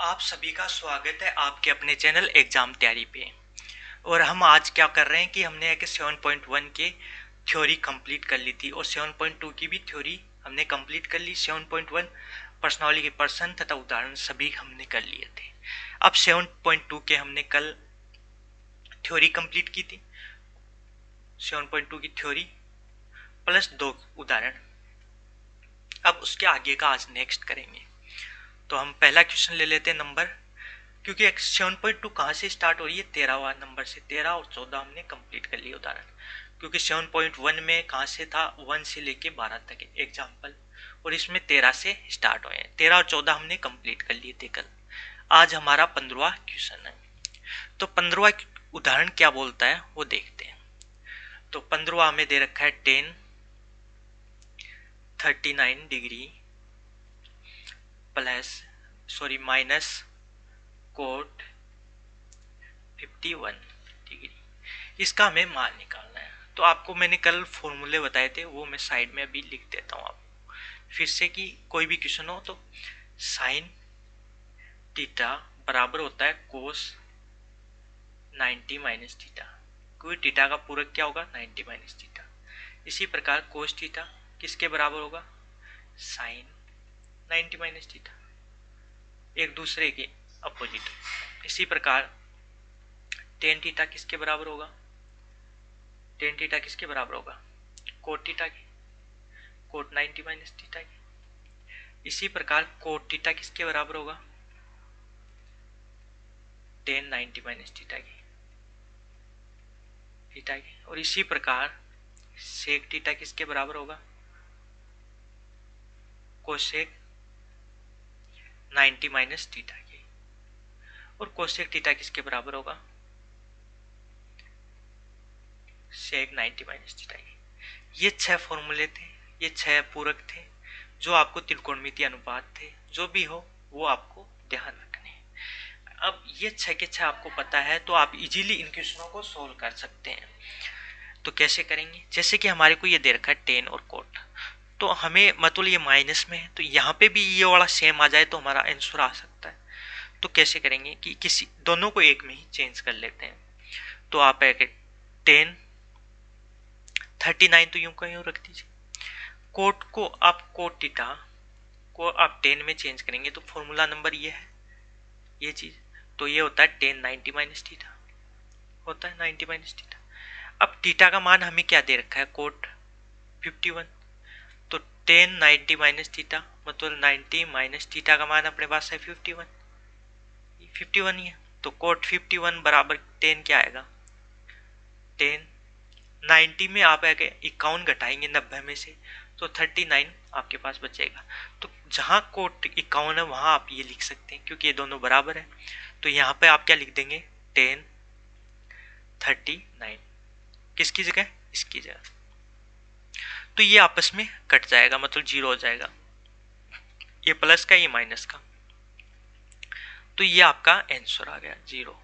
आप सभी का स्वागत है आपके अपने चैनल एग्जाम तैयारी पे। और हम आज क्या कर रहे हैं कि हमने एक 7.1 के थ्योरी कंप्लीट कर ली थी और 7.2 की भी थ्योरी हमने कंप्लीट कर ली। 7.1 पर्सनालिटी के पर्सन तथा उदाहरण सभी हमने कर लिए थे। अब 7.2 के हमने कल थ्योरी कंप्लीट की थी। 7.2 की थ्योरी प्लस 2 उदाहरण। अब उसके आगे का आज नेक्स्ट करेंगे। तो हम पहला क्वेश्चन ले लेते हैं नंबर, क्योंकि 7.2 कहाँ से स्टार्ट हो रही है, 13वां नंबर से। 13 और 14 हमने कंप्लीट कर लिए उदाहरण, क्योंकि 7.1 में कहाँ से था, 1 से लेके 12 तक एग्जाम्पल, और इसमें 13 से स्टार्ट हुए हैं। 13 और 14 हमने कंप्लीट कर लिए थे कल। आज हमारा 15वां क्वेश्चन है। तो 15वां उदाहरण क्या बोलता है वो देखते हैं। तो 15वां हमें दे रखा है 10 39 डिग्री माइनस कोट 51 डिग्री। इसका हमें मान निकालना है। तो आपको मैंने कल फॉर्मूले बताए थे, वो मैं साइड में अभी लिख देता हूँ आपको फिर से, कि कोई भी क्वेश्चन हो तो साइन थीटा बराबर होता है कोस 90 माइनस थीटा, क्योंकि थीटा का पूरक क्या होगा, 90 माइनस थीटा। इसी प्रकार कोस थीटा किसके बराबर होगा, साइन 90 माइनस थीटा, एक दूसरे के अपोजिट। इसी प्रकार टेन थीटा किसके बराबर होगा, टेन थीटा किसके बराबर होगा, कोट थीटा के, कोट 90 माइनस थीटा की। इसी प्रकार कोट थीटा किसके बराबर होगा, टेन 90 माइनस थीटा की, और इसी प्रकार सेक थीटा किसके बराबर होगा, कोसेक 90 माइनस थीटा की, और कोसेक थीटा किसके बराबर होगा, सेक 90 माइनस थीटा की। ये 6 फॉर्मूले थे, ये 6 पूरक थे, जो आपको त्रिकोणमितीय अनुपात थे, जो भी हो वो आपको ध्यान रखने हैं। अब ये 6 के 6 आपको पता है, तो आप इजीली इन क्वेश्चनों को सोल्व कर सकते हैं। तो कैसे करेंगे, जैसे कि हमारे को ये दे रखा है 10 और कोट, तो हमें मतलब ये माइनस में है, तो यहाँ पे भी ये वाला सेम आ जाए तो हमारा आंसर आ सकता है। तो कैसे करेंगे कि किसी दोनों को एक में ही चेंज कर लेते हैं। तो आप 10 39 तो यूं का यूं रख दीजिए। कोट को आप कोट थीटा को आप 10 में चेंज करेंगे तो फॉर्मूला नंबर ये है, ये चीज। तो ये होता है 10 90 माइनस थीटा, होता है 90 माइनस थीटा। अब थीटा का मान हमें क्या दे रखा है, कोट 51। तो 10 90 माइनस थीटा मतलब 90 माइनस थीटा का मान अपने पास है 51, 51 ही है। तो कोट 51 बराबर 10 क्या आएगा, 10 90 में आप आगे 51 घटाएंगे 90 में से, तो 39 आपके पास बचेगा। तो जहां कोट 51 है वहां आप ये लिख सकते हैं, क्योंकि ये दोनों बराबर है। तो यहाँ पे आप क्या लिख देंगे, 10 39 किसकी जगह, इसकी जगह। तो ये आपस में कट जाएगा, मतलब जीरो हो जाएगा, ये प्लस का ये माइनस का। तो ये आपका आंसर आ गया जीरो।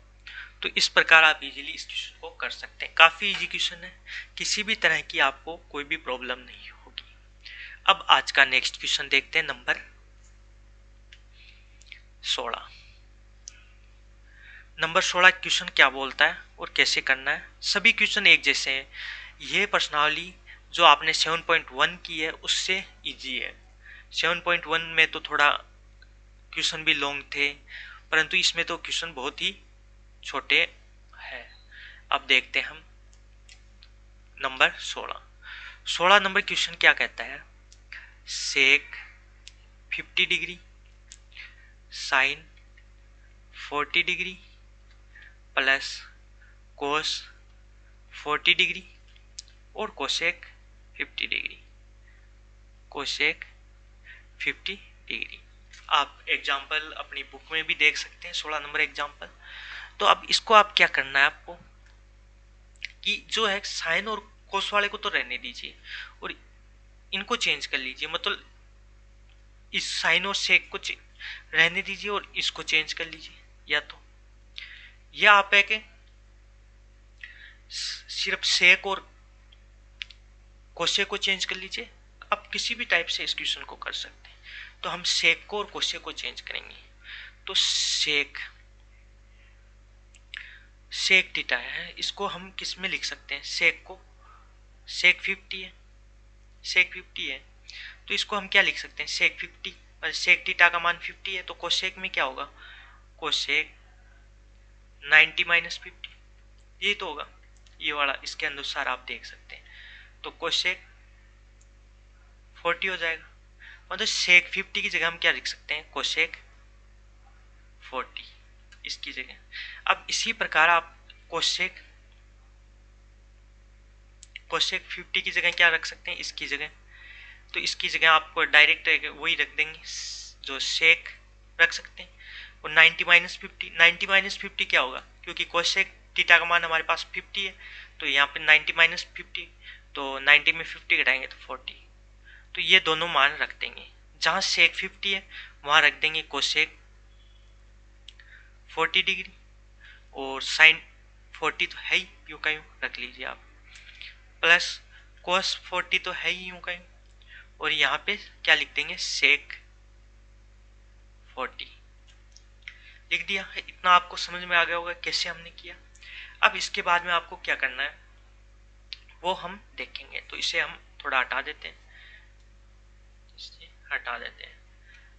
तो इस प्रकार आप इजीली इस क्वेश्चन को कर सकते हैं। काफी इजी क्वेश्चन है, किसी भी तरह की आपको कोई भी प्रॉब्लम नहीं होगी। अब आज का नेक्स्ट क्वेश्चन देखते हैं, नंबर 16। नंबर 16 क्वेश्चन क्या बोलता है और कैसे करना है। सभी क्वेश्चन एक जैसे हैं। ये पर्सनली जो आपने 7.1 की है उससे इजी है। 7.1 में तो थोड़ा क्वेश्चन भी लॉन्ग थे, परंतु इसमें तो क्वेश्चन बहुत ही छोटे है। अब देखते हैं हम नंबर 16 नंबर क्वेश्चन क्या कहता है, सेक 50 degree sine 40 degree plus cos 40 degree और कोसेक 50 डिग्री, कोसेक 50 डिग्री। आप एग्जाम्पल अपनी बुक में भी देख सकते हैं, 16 नंबर एग्जाम्पल। तो अब इसको आप क्या करना है आपको, कि जो है साइन और कोस वाले को तो रहने दीजिए और इनको चेंज कर लीजिए, मतलब इस साइन और सेक को रहने दीजिए और इसको चेंज कर लीजिए। या आप है कि सिर्फ सेक और कोसे को चेंज कर लीजिए। आप किसी भी टाइप से इस क्वेश्चन को कर सकते हैं। तो हम सेक को और कोसे को चेंज करेंगे। तो सेक थीटा है, इसको हम किस में लिख सकते हैं? सेक को सेक 50 है, सेक 50 है, तो इसको हम क्या लिख सकते हैं? सेक 50 और सेक थीटा का मान 50 है, तो कोसेक में क्या होगा? कोसेक 90 माइनस 50, ये तो होगा, ये वाला इसके अनुसार आप देख सकते हैं। तो कोसेक 40 हो जाएगा, मतलब सेक 50 की जगह हम क्या लिख सकते हैं? कोसेक 40 इसकी जगह। अब इसी प्रकार आप कोसेक 50 की जगह क्या रख सकते हैं? इसकी जगह, तो इसकी जगह आपको डायरेक्ट वही रख देंगे जो सेक रख सकते हैं। और 90 माइनस 50, 90 माइनस 50 क्या होगा? क्योंकि कोसेक थीटा का मान हमारे पास 50 है, तो यहाँ पे 90 माइनस 50, तो 90 में 50 घटाएंगे तो 40, तो ये दोनों मान रख देंगे। जहाँ सेक 50 है वहाँ रख देंगे कोसेक 40 डिग्री, और साइन 40 तो है ही, यूँ का यूँ रख लीजिए आप, प्लस कोस 40 तो है ही यूँ का यूँ, और यहाँ पे क्या लिख देंगे? सेक 40 लिख दिया है। इतना आपको समझ में आ गया होगा कैसे हमने किया। अब इसके बाद में आपको क्या करना है वो हम देखेंगे, तो इसे हम थोड़ा हटा देते हैं, इसे हटा देते हैं।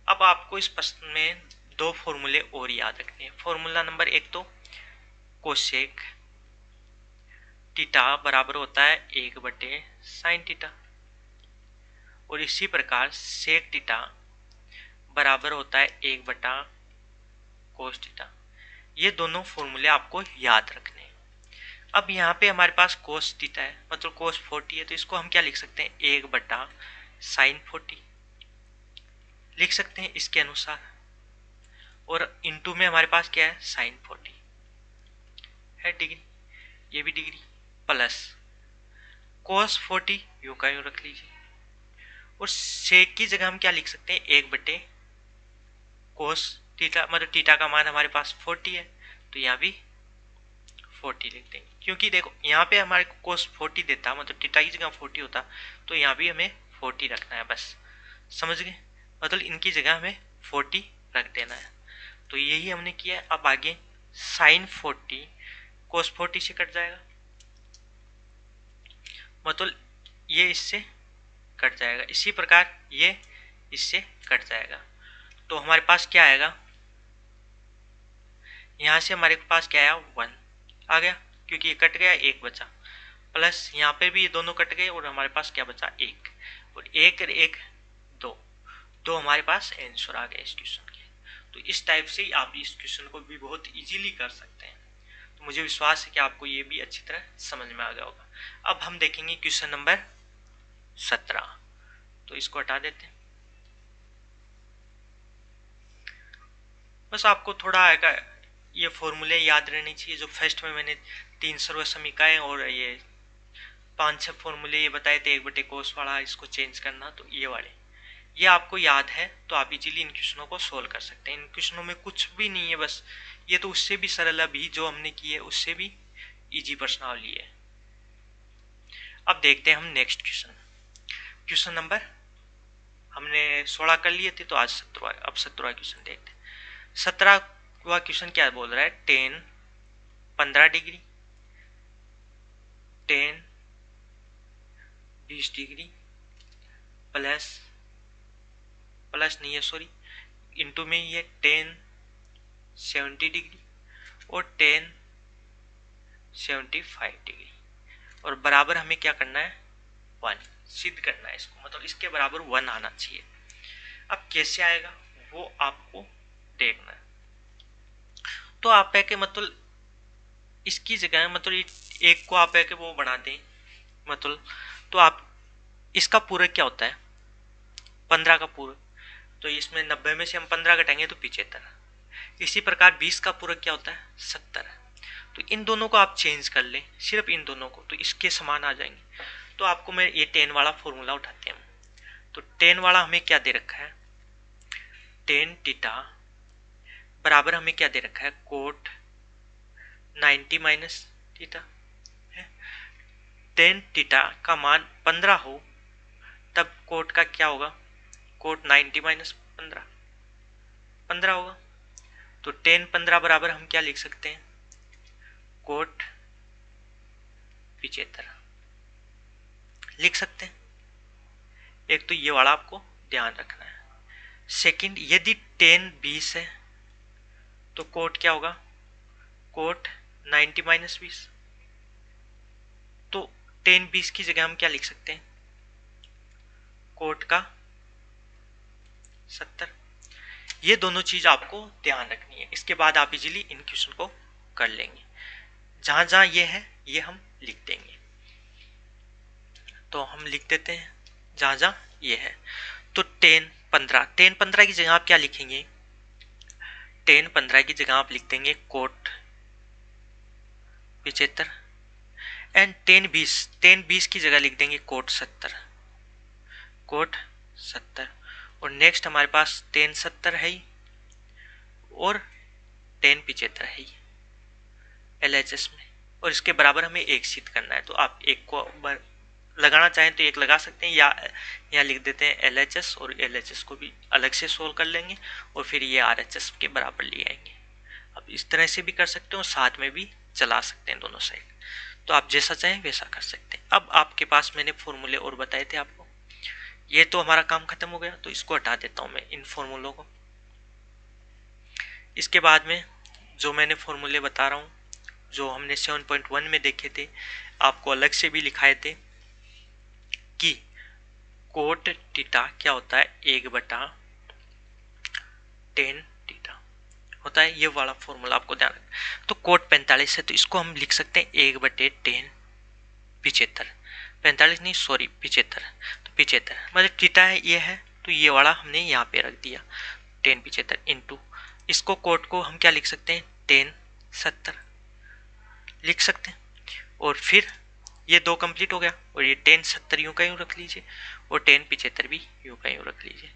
अब आपको इस प्रश्न में दो फॉर्मूले और याद रखने हैं। फॉर्मूला नंबर एक तो कोसेक थीटा बराबर होता है 1/sin थीटा, और इसी प्रकार सेक थीटा बराबर होता है 1/cos थीटा। ये दोनों फॉर्मूले आपको याद रखने हैं। अब यहाँ पे हमारे पास कोस थीटा है, मतलब कोस 40 है, तो इसको हम क्या लिख सकते हैं? 1/sin 40 लिख सकते हैं इसके अनुसार, और इनटू में हमारे पास क्या है? साइन 40 है डिग्री, ये भी डिग्री, प्लस कोस 40 यूं का यूं रख लीजिए, और सेक की जगह हम क्या लिख सकते हैं? 1/कोस थीटा, मतलब थीटा का मान हमारे पास 40 है, तो यहाँ भी 40 लिख देंगे, क्योंकि देखो यहाँ पे हमारे को कोस 40 देता, मतलब थीटा की जगह 40 होता, तो यहाँ भी हमें 40 रखना है, बस समझ गए? मतलब इनकी जगह हमें 40 रख देना है। तो यही हमने किया है। अब आगे साइन 40 कोस 40 से कट जाएगा, मतलब ये इससे कट जाएगा, इसी प्रकार ये इससे कट जाएगा, तो हमारे पास क्या आएगा? यहाँ से हमारे पास क्या आया? 1 आ गया, क्योंकि ये कट गया, एक बचा, प्लस यहाँ पे भी ये दोनों कट गए, और हमारे पास क्या बचा? 1, और 1 और 1 2 हमारे पास आंसर आ गया इस क्वेश्चन के। तो इस टाइप से आप इस क्वेश्चन को भी बहुत इजीली कर सकते हैं। तो मुझे विश्वास है कि आपको ये भी अच्छी तरह समझ में आ गया होगा। अब हम देखेंगे क्वेश्चन नंबर 17, तो इसको हटा देते हैं। बस आपको थोड़ा आएगा, ये फॉर्मूले याद रहने चाहिए, जो फर्स्ट में मैंने 3 सर्वसमीकाएं और ये 5-6 फॉर्मूले ये बताए थे, 1/कोस वाला, इसको चेंज करना, तो ये वाले ये आपको याद है, तो आप इजीली इन क्वेश्चनों को सोल्व कर सकते हैं। इन क्वेश्चनों में कुछ भी नहीं है, बस ये तो उससे भी सरल अभी जो हमने की है, उससे भी इजी प्रश्नावली है। अब देखते हैं हम नेक्स्ट क्वेश्चन। क्वेश्चन नंबर हमने 16 कर लिए थे, तो आज 17, अब 17वां क्वेश्चन देखते हैं। 17वां क्वेश्चन क्या बोल रहा है? Ten 15 degree, ten 20 degree, plus नहीं है सॉरी, इंटू में ये टेन 70 डिग्री और टेन 75 डिग्री, और बराबर हमें क्या करना है? 1 सिद्ध करना है इसको, मतलब इसके बराबर 1 आना चाहिए। अब कैसे आएगा वो आपको देखना है। तो आप है कि मतलब इसकी जगह, मतलब एक को आप है कि वो बना दें, मतलब तो आप इसका पूरक क्या होता है? 15 का पूरक, तो इसमें 90 में से हम 15 घटाएंगे तो 75। इसी प्रकार 20 का पूरक क्या होता है? 70। तो इन दोनों को आप चेंज कर लें, सिर्फ इन दोनों को, तो इसके समान आ जाएंगे। तो आपको मैं ये 10 वाला फॉर्मूला उठाते हैं। तो 10 वाला हमें क्या दे रखा है? टेन थीटा बराबर हमें क्या दे रखा है? Cot 90 minus theta. Tan theta का मान 15 हो तब कोट का क्या होगा? कोट 90 माइनस 15 होगा। तो टेन 15 बराबर हम क्या लिख सकते हैं, कोट 75 लिख सकते हैं। एक तो ये वाला आपको ध्यान रखना है। सेकंड, यदि टेन 20 है तो कोट क्या होगा, कोट 90 माइनस 20। तो टेन 20 की जगह हम क्या लिख सकते हैं, कोट का 70। ये दोनों चीज आपको ध्यान रखनी है। इसके बाद आप इजीली इन क्वेश्चन को कर लेंगे। जहां जहां ये है ये हम लिख देंगे। तो हम लिख देते हैं जहां जहां ये है। तो टेन 15 की जगह आप क्या लिखेंगे, टेन 15 की जगह आप लिख देंगे कोट 75। एंड टेन 20 की जगह लिख देंगे कोट 70, कोट 70। और नेक्स्ट हमारे पास टेन 70 है ही और टेन 75 है ही LHS में, और इसके बराबर हमें एक सिद्ध करना है। तो आप एक को लगाना चाहें तो एक लगा सकते हैं, या यहाँ लिख देते हैं LHS और LHS को भी अलग से सोल्व कर लेंगे और फिर ये RHS के बराबर ले आएंगे। अब इस तरह से भी कर सकते हैं और साथ में भी चला सकते हैं दोनों साइड। तो आप जैसा चाहें वैसा कर सकते हैं। अब आपके पास मैंने फॉर्मूले और बताए थे आपको, ये तो हमारा काम खत्म हो गया। तो इसको हटा देता हूं मैं इन फॉर्मूलों को। इसके बाद में जो मैंने फॉर्मूले बता रहा हूँ, जो हमने 7.1 में देखे थे, आपको अलग से भी लिखाए थे कि कोट थीटा क्या होता है, 1/10 थीटा होता है। ये वाला फॉर्मूला आपको ध्यान रखना। तो कोट 45 है तो इसको हम लिख सकते हैं 1/10 75, 45 नहीं सॉरी 75। तो 75 मतलब थीटा है ये है, तो ये वाला हमने यहाँ पे रख दिया 10 75 इंटू, इसको कोट को हम क्या लिख सकते हैं 10 70 लिख सकते हैं। और फिर ये दो कंप्लीट हो गया और ये 10 70 यूं का यूं रख लीजिए और 10 75 भी यूं का यूं रख लीजिए।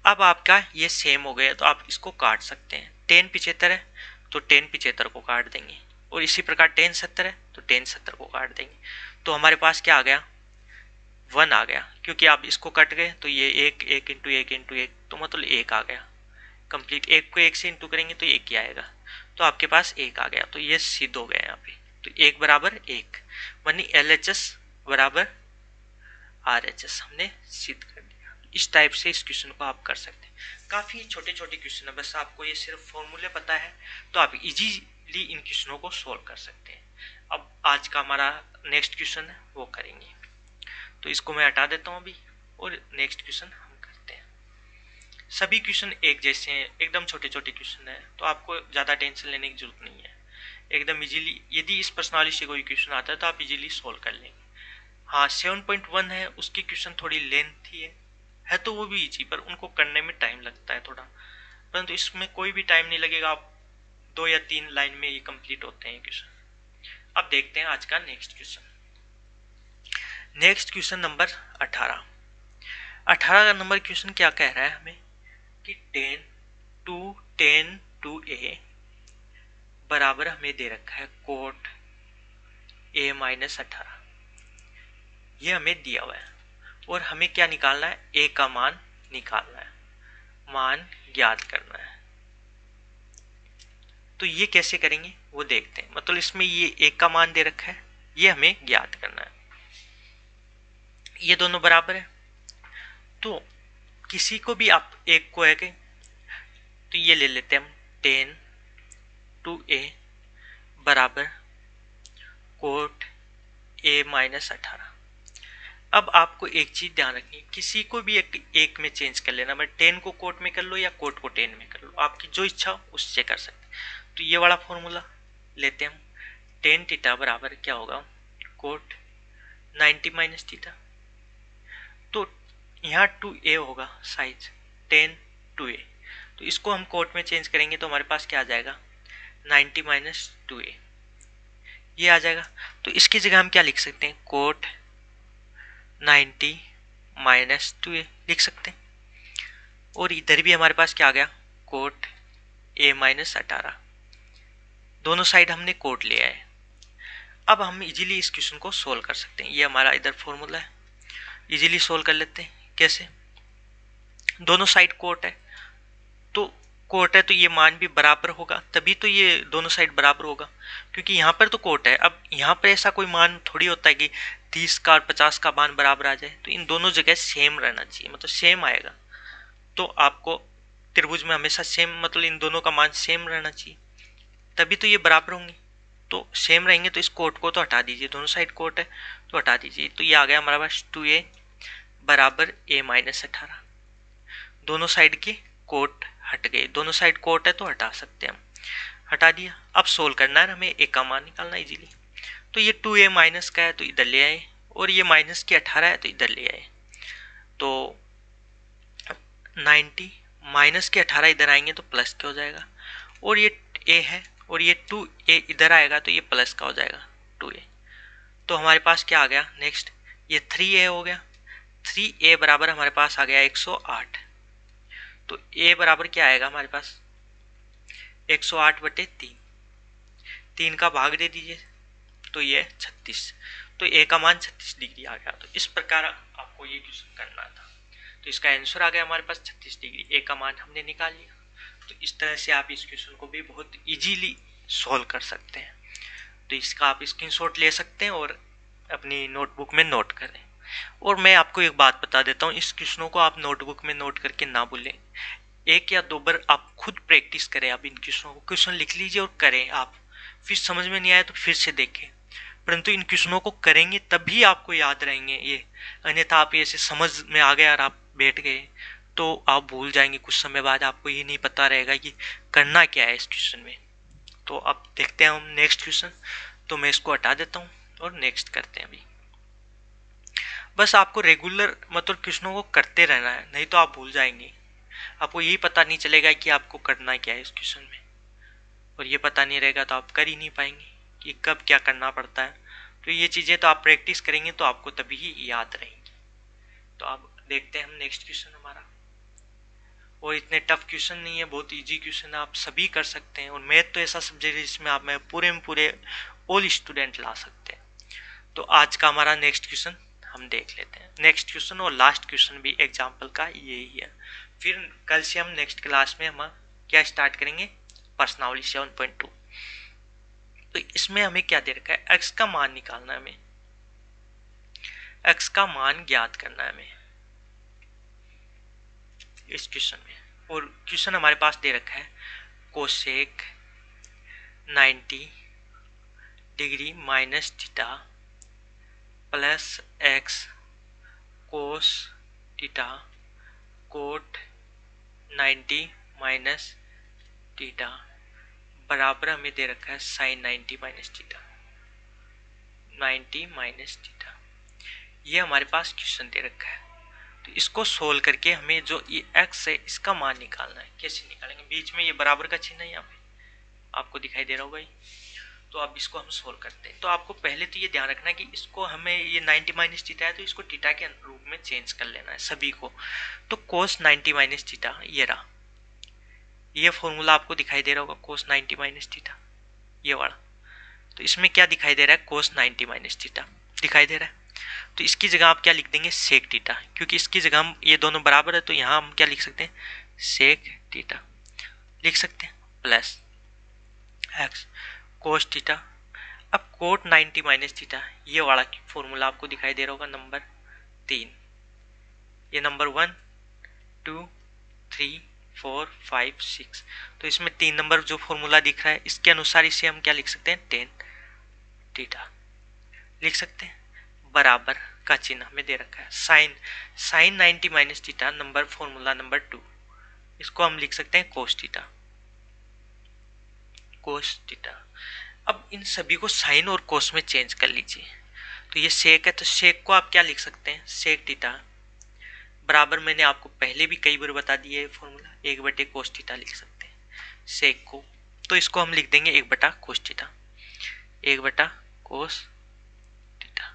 अब आपका ये सेम हो गया तो आप इसको काट सकते हैं। 10 75 है तो 10 75 को काट देंगे और इसी प्रकार 10 70 है तो 10 70 को काट देंगे। तो हमारे पास क्या आ गया, 1 आ गया, क्योंकि आप इसको कट गए तो ये एक इंटू एक तो मतलब एक आ गया कंप्लीट। एक को एक से इंटू करेंगे तो एक ही आएगा, तो आपके पास एक आ गया। तो ये सिद्ध हो गया यहाँ पे। तो एक बराबर एक यानी LHS बराबर RHS हमने सिद्ध कर दिया। इस टाइप से इस क्वेश्चन को आप कर सकते हैं। काफी छोटे छोटे क्वेश्चन है, बस आपको ये सिर्फ फॉर्मूले पता है तो आप इजीली इन क्वेश्चनों को सोल्व कर सकते हैं। अब आज का हमारा नेक्स्ट क्वेश्चन है वो करेंगे। तो इसको मैं हटा देता हूँ अभी और नेक्स्ट क्वेश्चन हम करते हैं। सभी क्वेश्चन एक जैसे हैं, एकदम छोटे छोटे क्वेश्चन है, तो आपको ज़्यादा टेंशन लेने की जरूरत नहीं है। एकदम इजीली, यदि इस प्रश्नावली से कोई क्वेश्चन आता है तो आप इजीली सोल्व कर लेंगे। हाँ 7.1 है उसकी क्वेश्चन थोड़ी लेंथी है तो वो भी इजी, पर उनको करने में टाइम लगता है थोड़ा, परंतु इसमें कोई भी टाइम नहीं लगेगा। आप 2 या 3 लाइन में ये कंप्लीट होते हैं क्वेश्चन। अब देखते हैं आज का next question. Next question number 18 का नंबर क्वेश्चन क्या कह रहा है हमें कि 10 to a बराबर हमें दे रखा है कोट a माइनस 18। ये हमें दिया हुआ है और हमें क्या निकालना है, a का मान निकालना है, मान ज्ञात करना है। तो ये कैसे करेंगे वो देखते हैं। मतलब इसमें ये a का मान दे रखा है, ये हमें ज्ञात करना है। ये दोनों बराबर है तो किसी को भी आप एक को है कि तो ये ले लेते हैं हम 10 to a बराबर कोट a माइनस 18। अब आपको एक चीज ध्यान रखनी है, किसी को भी एक में चेंज कर लेना, बट 10 को कोट में कर लो या कोट को 10 में कर लो, आपकी जो इच्छा हो उससे कर सकते। तो ये वाला फॉर्मूला लेते हैं हम, 10 थीटा बराबर क्या होगा कोट 90 माइनस थीटा। तो यहाँ 2a होगा साइज 10 to a, तो इसको हम कोट में चेंज करेंगे तो हमारे पास क्या आ जाएगा 90 माइनस 2a, ये आ जाएगा। तो इसकी जगह हम क्या लिख सकते हैं, कोट 90 माइनस 2a लिख सकते हैं। और इधर भी हमारे पास क्या आ गया कोट a माइनस 18, दोनों साइड हमने कोट लिया है। अब हम इजीली इस क्वेश्चन को सोल्व कर सकते हैं। ये हमारा इधर फॉर्मूला है, इजीली सोल्व कर लेते हैं। कैसे, दोनों साइड कोट है तो कोट है तो ये मान भी बराबर होगा, तभी तो ये दोनों साइड बराबर होगा, क्योंकि यहाँ पर तो कोट है। अब यहाँ पर ऐसा कोई मान थोड़ी होता है कि 30 का और 50 का मान बराबर आ जाए, तो इन दोनों जगह सेम रहना चाहिए, मतलब सेम आएगा। तो आपको त्रिभुज में हमेशा सेम, मतलब इन दोनों का मान सेम रहना चाहिए, तभी तो ये बराबर होंगे। तो सेम रहेंगे तो इस कोट को तो हटा दीजिए, दोनों साइड कोट है तो हटा दीजिए, तो ये आ गया हमारे पास 2a बराबर a माइनस 18। दोनों साइड के कोट हट गए, दोनों साइड कोट है तो हटा सकते हैं हम, हटा दिया। अब सोल्व करना है हमें, a का मान निकालना इजीली। तो ये 2a माइनस का है तो इधर ले आए, और ये माइनस की 18 है तो इधर ले आए। तो 90 माइनस के 18 इधर आएंगे तो प्लस के हो जाएगा, और ये a है और ये 2a इधर आएगा तो ये प्लस का हो जाएगा 2a। तो हमारे पास क्या आ गया नेक्स्ट, ये 3a हो गया। 3a बराबर हमारे पास आ गया 108। तो a बराबर क्या आएगा हमारे पास, 108/3, 3 का भाग दे दीजिए तो ये 36। तो a का मान 36 डिग्री आ गया। तो इस प्रकार आपको ये क्वेश्चन करना था। तो इसका आंसर आ गया हमारे पास 36 डिग्री, a का मान हमने निकाल लिया। तो इस तरह से आप इस क्वेश्चन को भी बहुत इजीली सॉल्व कर सकते हैं। तो इसका आप स्क्रीनशॉट ले सकते हैं और अपनी नोटबुक में नोट करें। और मैं आपको एक बात बता देता हूँ, इस क्वेश्चनों को आप नोटबुक में नोट करके ना भूलें, 1 या 2 बार आप खुद प्रैक्टिस करें। आप इन क्वेश्चनों को क्वेश्चन लिख लीजिए और करें आप, फिर समझ में नहीं आया तो फिर से देखें, परंतु इन क्वेश्चनों को करेंगे तभी आपको याद रहेंगे ये। अन्यथा आप ऐसे समझ में आ गया और आप बैठ गए तो आप भूल जाएंगे, कुछ समय बाद आपको ये नहीं पता रहेगा कि करना क्या है इस क्वेश्चन में। तो अब देखते हैं हम नेक्स्ट क्वेश्चन। तो मैं इसको हटा देता हूँ और नेक्स्ट करते हैं अभी। बस आपको रेगुलर मतलब क्वेश्चनों को करते रहना है, नहीं तो आप भूल जाएंगे। आपको यही पता नहीं चलेगा कि आपको करना क्या है इस क्वेश्चन में, और ये पता नहीं रहेगा तो आप कर ही नहीं पाएंगे कि कब क्या करना पड़ता है। तो ये चीज़ें तो आप प्रैक्टिस करेंगे तो आपको तभी ही याद रहेंगी। तो अब देखते हैं हम नेक्स्ट क्वेश्चन हमारा। और इतने टफ क्वेश्चन नहीं है, बहुत इजी क्वेश्चन है, आप सभी कर सकते हैं। और मैथ तो ऐसा सब्जेक्ट है जिसमें आप में पूरे ऑल स्टूडेंट ला सकते हैं। तो आज का हमारा नेक्स्ट क्वेश्चन हम देख लेते हैं। नेक्स्ट क्वेश्चन और लास्ट क्वेश्चन भी एग्जाम्पल का यही है। फिर कल से हम नेक्स्ट क्लास में हम क्या स्टार्ट करेंगे, प्रश्नावली 7.2। तो इसमें हमें क्या दे रखा है, x का मान निकालना है हमें, x का मान ज्ञात करना है हमें इस क्वेश्चन में। और क्वेश्चन हमारे पास दे रखा है cosec 90 degree minus theta plus x cos theta cot 90 minus theta बराबर हमें दे रखा है sine 90 minus theta, 90 minus theta. ये हमारे पास क्वेश्चन दे रखा है। तो इसको सोल्व करके हमें जो ये x है इसका मान निकालना है। कैसे निकालेंगे, बीच में ये बराबर का चिन्ह है यहाँ पे आपको दिखाई दे रहा होगा। तो अब इसको हम सोल्व करते हैं। तो आपको पहले तो ये ध्यान रखना है कि इसको हमें ये 90 माइनस थीटा है तो इसको थीटा के रूप में चेंज कर लेना है सभी को। तो कोस 90 माइनस थीटा ये रहा, ये फॉर्मूला आपको दिखाई दे रहा होगा कोस 90 माइनस थीटा ये वाला। तो इसमें क्या दिखाई दे रहा है, कोस 90 माइनस थीटा दिखाई दे रहा है। तो इसकी जगह आप क्या लिख देंगे, सेक थीटा, क्योंकि इसकी जगह हम ये दोनों बराबर है तो यहाँ हम क्या लिख सकते हैं, सेक थीटा लिख सकते हैं प्लस एक्स कोस थीटा। अब कोट 90 माइनस थीटा ये वाला फॉर्मूला आपको दिखाई दे रहा होगा नंबर 3, ये नंबर 1 2 3 4 5 6। तो इसमें 3 नंबर जो फॉर्मूला दिख रहा है इसके अनुसार इसे हम क्या लिख सकते हैं, टेन थीटा लिख सकते हैं। बराबर का चिन्ह हमें दे रखा है sine 90 minus theta number formula number 2, इसको हम लिख सकते हैं कोस थीटा। अब इन सभी को साइन और कोस में चेंज कर लीजिए। तो ये सेक है तो सेक को आप क्या लिख सकते हैं, सेक थीटा बराबर, मैंने आपको पहले भी कई बार बता दिया है फॉर्मूला, 1/कोस थीटा लिख सकते हैं सेक को। तो इसको हम लिख देंगे 1/कोस थीटा, 1/कोस theta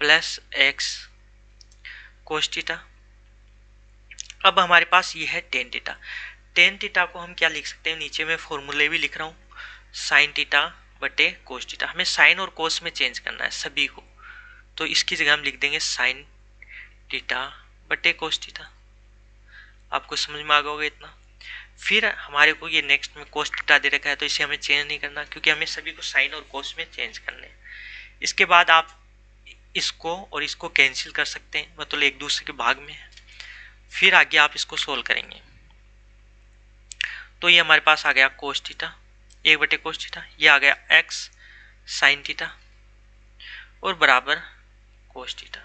plus x cos theta. अब हमारे पास ये है टेन थीटा को हम क्या लिख सकते हैं, नीचे में फॉर्मूले भी लिख रहा हूँ, साइन थीटा बटे कोस थीटा। हमें साइन और कोस में चेंज करना है सभी को, तो इसकी जगह हम लिख देंगे साइन थीटा बटे कोस थीटा। आपको समझ में आ गया होगा इतना। फिर हमारे को ये नेक्स्ट में कोस थीटा दे रखा है, तो इसे हमें चेंज नहीं करना क्योंकि हमें सभी को साइन और कोस में चेंज करने हैं। इसके बाद आप इसको और इसको कैंसिल कर सकते हैं, मतलब एक दूसरे के भाग में है। फिर आगे आप इसको सोल्व करेंगे तो ये हमारे पास आ गया कोस थीटा 1/कोस थीटा, ये आ गया एक्स साइन थीटा और बराबर कोस थीटा।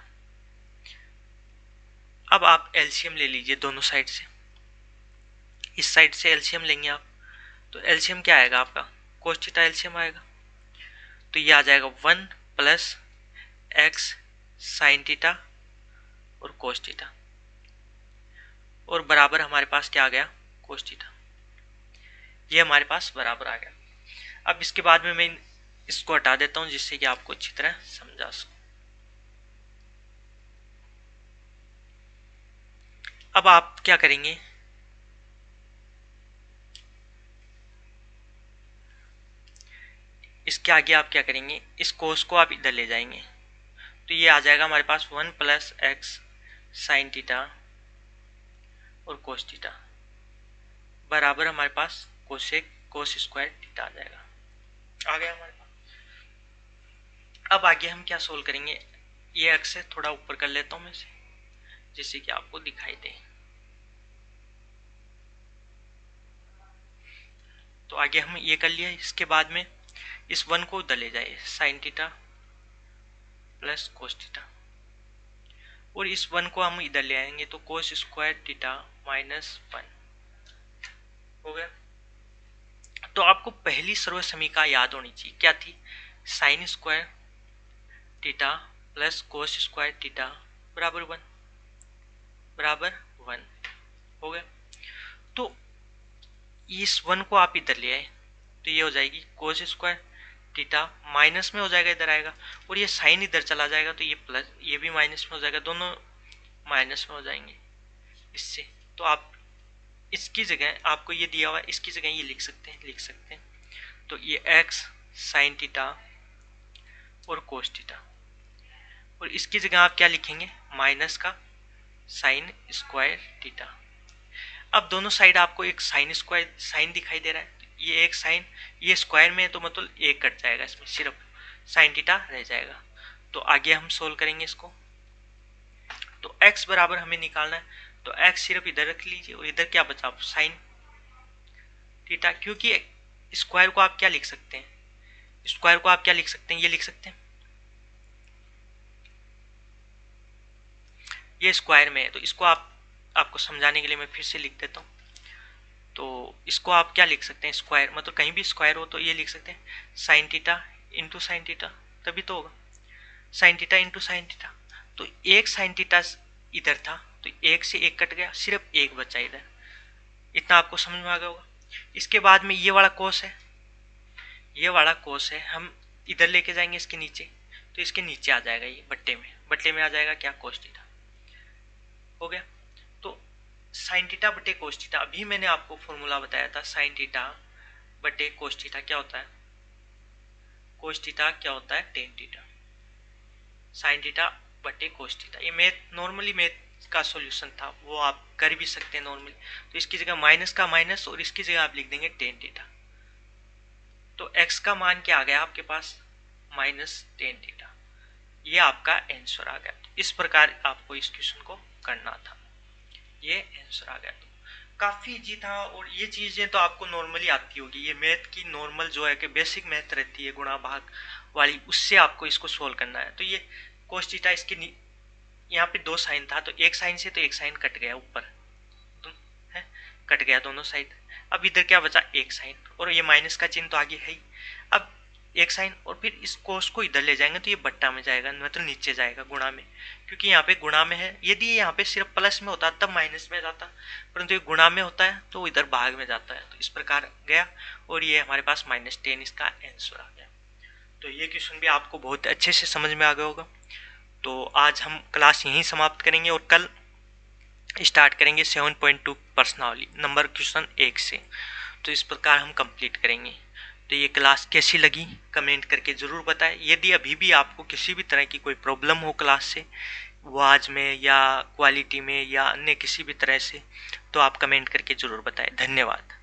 अब आप एलसीएम ले लीजिए दोनों साइड से, इस साइड से एलसीएम लेंगे आप, तो एलसीएम क्या आएगा आपका, कोस थीटा एलसीएम आएगा, तो ये आ जाएगा 1 प्लस एक्स साइन थीटा और कोस थीटा और बराबर हमारे पास क्या आ गया कोस थीटा, ये हमारे पास बराबर आ गया। अब इसके बाद में मैं इसको हटा देता हूं जिससे कि आपको अच्छी तरह समझा सकूं। अब आप क्या करेंगे, इसके आगे आप क्या करेंगे, इस कोस को आप इधर ले जाएंगे, तो ये आ जाएगा हमारे पास 1 प्लस एक्स साइन थीटा और कोस थीटा बराबर हमारे पास कोसेक कोस स्क्वायर थीटा आ जाएगा, आ गया हमारे पास। अब आगे हम क्या सोल्व करेंगे, ये एक्स है थोड़ा ऊपर कर लेता हूं मैं इसे जिससे कि आपको दिखाई दे। तो आगे हम ये कर लिया, इसके बाद में इस 1 को उधर ले जाइए, sine theta plus cos theta और इस 1 को हम इधर ले आएंगे तो कोस स्क्वायर थीटा माइनस 1 हो गया। तो आपको पहली सर्व समीकरण याद होनी चाहिए, क्या थी, sine square theta plus cos square theta बराबर 1 हो गया। तो इस 1 को आप इधर ले आए तो ये हो जाएगी कोस स्क्वायर थीटा, माइनस में हो जाएगा इधर आएगा, और ये साइन इधर चला जाएगा तो ये प्लस, ये भी माइनस में हो जाएगा, दोनों माइनस में हो जाएंगे इससे। तो आप इसकी जगह, आपको ये दिया हुआ है इसकी जगह ये लिख सकते हैं, तो ये एक्स साइन थीटा और कोस थीटा, और इसकी जगह आप क्या लिखेंगे, माइनस का साइन स्क्वायर थीटा। अब दोनों साइड आपको एक साइन स्क्वायर साइन दिखाई दे रहा है, ये एक साइन, ये स्क्वायर में है तो मतलब एक कट जाएगा, इसमें सिर्फ साइन थीटा रह जाएगा। तो आगे हम सोल्व करेंगे इसको, तो x बराबर हमें निकालना है, तो x सिर्फ इधर रख लीजिए और इधर क्या बचा साइन थीटा, क्योंकि स्क्वायर को आप क्या लिख सकते हैं, स्क्वायर को आप क्या लिख सकते हैं, ये लिख सकते हैं, ये स्क्वायर में है तो इसको आपको समझाने के लिए मैं फिर से लिख देता हूँ। तो इसको आप क्या लिख सकते हैं, स्क्वायर मतलब कहीं भी स्क्वायर हो तो ये लिख सकते हैं sine theta into sine theta, तभी तो होगा sine theta into sine theta. तो एक साइन थीटा इधर था तो एक से एक कट गया, सिर्फ एक बचा इधर, इतना आपको समझ में आ गया होगा। इसके बाद में ये वाला कोस है, ये वाला कोस है, हम इधर लेके जाएंगे इसके नीचे, तो इसके नीचे आ जाएगा ये बट्टे में आ जाएगा क्या, कोस थीटा हो गया। तो साइन थीटा बटे कोस थीटा, अभी मैंने आपको फॉर्मूला बताया था, साइन थीटा बटे कोस थीटा क्या होता है, कोस थीटा क्या होता है टेन थीटा, साइन थीटा बटे कोस थीटा। ये मैथ नॉर्मली मैथ का सॉल्यूशन था, वो आप कर भी सकते हैं नॉर्मली। तो इसकी जगह माइनस का माइनस और इसकी जगह आप लिख देंगे टेन थीटा, तो x का मान क्या आ गया आपके पास, माइनस टेन थीटा, ये आपका आंसर आ गया। इस प्रकार आपको इस क्वेश्चन को करना था, ये आंसर आ गया। तो काफी इजी था, और ये चीजें तो आपको नॉर्मली आती होगी, ये मैथ की नॉर्मल जो है कि बेसिक मैथ रहती है गुणा भाग वाली, उससे आपको इसको सोल्व करना है। तो ये कोस थीटा, इसके यहाँ पे दो साइन था तो एक साइन से तो एक साइन कट गया ऊपर है, कट गया दोनों साइड। अब इधर क्या बचा, एक साइन, और ये माइनस का चिन्ह तो आगे है ही। अब एक साइन और फिर इस कोस को इधर ले जाएंगे तो ये बट्टा में जाएगा, मतलब नीचे जाएगा गुणा में, क्योंकि यहाँ पे गुणा में है। यदि यहाँ पे सिर्फ प्लस में होता तब माइनस में जाता, परंतु ये गुणा में होता है तो इधर भाग में जाता है, तो इस प्रकार गया और ये हमारे पास माइनस टेन इसका आंसर आ गया। तो ये क्वेश्चन भी आपको बहुत अच्छे से समझ में आ गया होगा। तो आज हम क्लास यहीं समाप्त करेंगे और कल स्टार्ट करेंगे 7.2 प्रश्नावली नंबर क्वेश्चन 1 से। तो इस प्रकार हम कंप्लीट करेंगे। तो ये क्लास कैसी लगी कमेंट करके ज़रूर बताएं। यदि अभी भी आपको किसी भी तरह की कोई प्रॉब्लम हो क्लास से, आवाज़ में या क्वालिटी में या अन्य किसी भी तरह से, तो आप कमेंट करके ज़रूर बताएं। धन्यवाद।